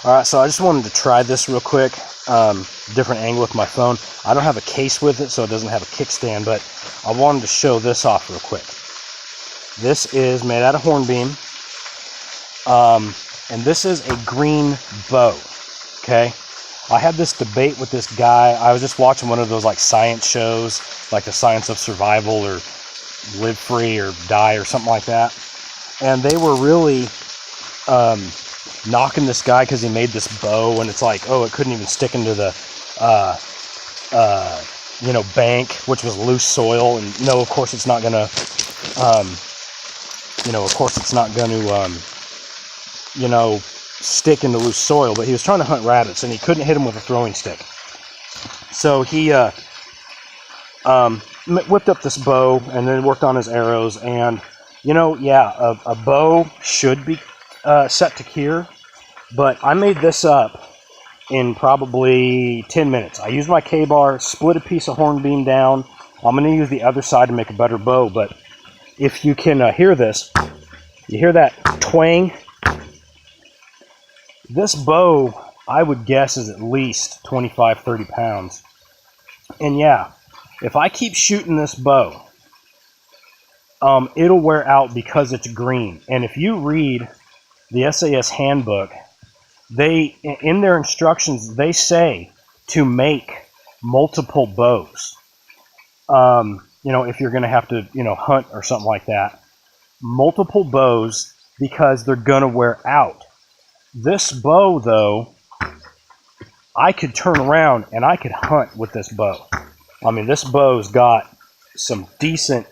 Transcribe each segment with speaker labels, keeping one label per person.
Speaker 1: Alright, so I just wanted to try this real quick. Different angle with my phone. I don't have a case with it, so it doesn't have a kickstand, but I wanted to show this off real quick. This is made out of hornbeam, and this is a green bow. Okay, I had this debate with this guy. I was just watching one of those like science shows, like the Science of Survival or Live Free or Die or something like that, and they were really knocking this guy because he made this bow, and it's like, oh, it couldn't even stick into the bank, which was loose soil, and no, of course it's not gonna stick into loose soil. But he was trying to hunt rabbits, and he couldn't hit them with a throwing stick. So he whipped up this bow, and then worked on his arrows. And a bow should be set to cure, but I made this up in probably 10 minutes. I used my K-bar, split a piece of hornbeam down. I'm going to use the other side to make a better bow, but if you can hear this, you hear that twang? This bow, I would guess, is at least 25, 30 pounds. And yeah, if I keep shooting this bow, it'll wear out because it's green. And if you read the SAS handbook, in their instructions, they say to make multiple bows. If you're going to have to, hunt or something like that. Multiple bows, because they're going to wear out. This bow, though, I could turn around and I could hunt with this bow. I mean, this bow's got some decent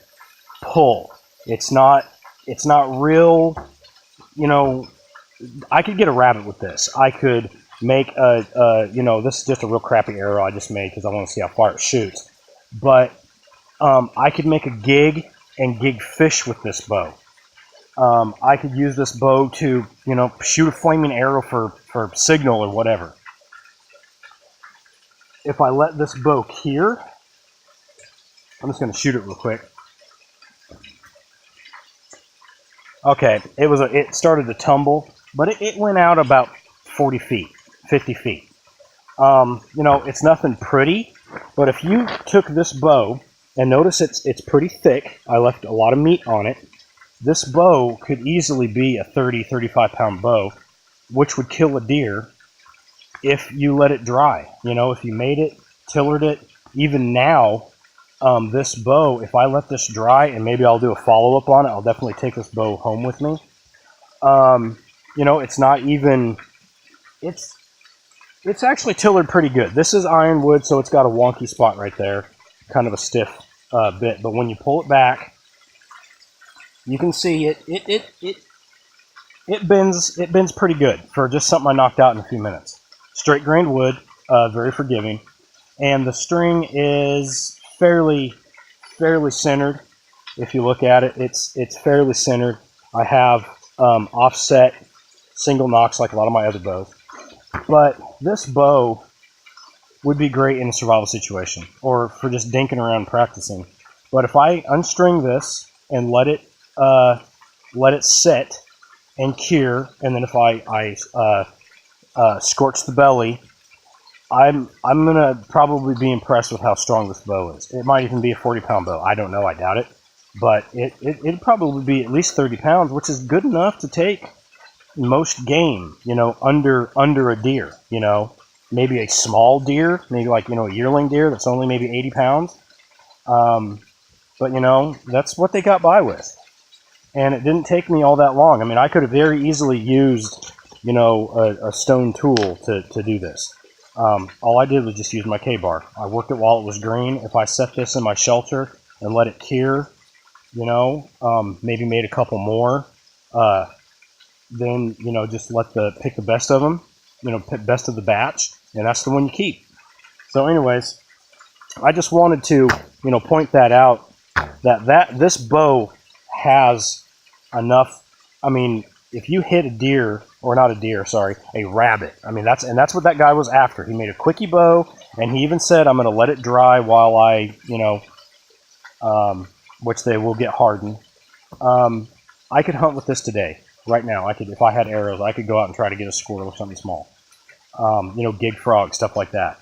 Speaker 1: pull. It's not real, I could get a rabbit with this. I could make this is just a real crappy arrow I just made because I want to see how far it shoots. But I could make a gig and gig fish with this bow. I could use this bow to, shoot a flaming arrow for signal or whatever. If I let this bow cure, I'm just going to shoot it real quick. Okay, it started to tumble, but it went out about 40 feet, 50 feet. It's nothing pretty, but if you took this bow, and notice it's pretty thick, I left a lot of meat on it, this bow could easily be a 30, 35 pound bow, which would kill a deer if you let it dry. If you made it, tillered it, even now, this bow, if I let this dry, and maybe I'll do a follow-up on it, I'll definitely take this bow home with me. It's not even, it's actually tillered pretty good. This is ironwood, so it's got a wonky spot right there, kind of a stiff bit. But when you pull it back, you can see it bends pretty good for just something I knocked out in a few minutes. Straight grained wood, very forgiving, and the string is fairly centered. If you look at it, it's fairly centered. I have offset single nocks like a lot of my other bows, but this bow would be great in a survival situation or for just dinking around practicing. But if I unstring this and let it sit and cure, and then if I scorch the belly, I'm gonna probably be impressed with how strong this bow is. It might even be a 40-pound bow. I don't know. I doubt it, but it'd probably be at least 30 pounds, which is good enough to take most game. Under a deer. Maybe a small deer, maybe like a yearling deer that's only maybe 80 pounds. But that's what they got by with, and it didn't take me all that long. I mean, I could have very easily used a stone tool to do this. All I did was just use my K-bar. I worked it while it was green. If I set this in my shelter and let it cure, maybe made a couple more, then, just pick the best of them, pick best of the batch, and that's the one you keep. So anyways, I just wanted to, point that out, that this bow has enough. I mean, if you hit a deer, or not a deer, sorry, a rabbit. I mean, that's what that guy was after. He made a quickie bow, and he even said, I'm going to let it dry while I, which they will get hardened. I could hunt with this today, right now. If I had arrows, I could go out and try to get a squirrel or something small. Gig Frog, stuff like that.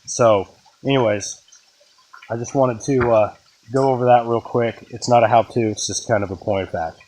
Speaker 1: So anyways, I just wanted to go over that real quick. It's not a how-to, it's just kind of a point of fact.